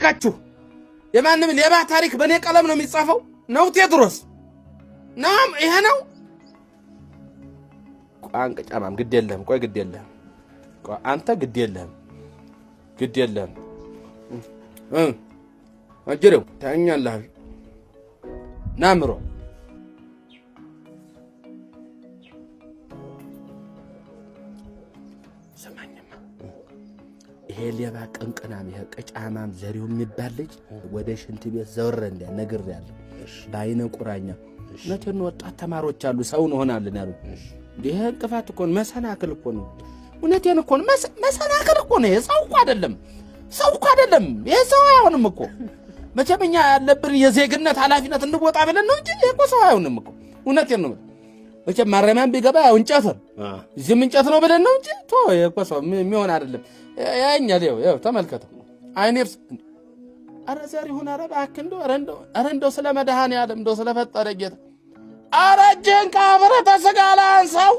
እባካችሁ የማንም ሌባ ታሪክ በኔ ቀለም ነው የሚጻፈው ነው ቴድሮስ ናም ይሄ ነው ቋንቅ ጫማም ግድ የለም ቆይ ግድ የለም ቆይ አንተ ግድ የለም አጅሬው ታኛለህ ናምሮ ሰማኝማ ይሄ ሌባ ቅንቅናም ይሄ ቀጫማም ዘሪው የሚባል ልጅ ወደ ሽንት ቤት ዘወረ እንደ ነገር ያለው ባይነ ቁራኛ ነተን ወጣት ተማሪዎች አሉ ሰው እንሆናለን ያሉ ይሄ እንቅፋት እኮ መሰናክል እኮ ነው እውነቴን እኮ መሰናክል እኮ ነው ሰው እኮ አይደለም ይሄ ሰው አይሆንም እኮ መቼምኛ ያለብን የዜግነት ኃላፊነት እንወጣ ብለን ነው እንጂ እኮ ሰው አይሆንም እኮ እውነቴን ነው መቼም ማረሚያም ቢገባ ያው እንጨት ነው እዚህም እንጨት ነው ብለን ነው እንጂ ቶ እኮ ሰው የሚሆን አይደለም ያኛ ያው ተመልከተው አይኔርስ አረ ዘር ይሁን አረ ባክንዶ አረንዶ ስለ መድኃኔ ዓለም እንደው ስለፈጠረ ጌታ አረ ጀንካ ብረተ ስጋ ላንሳው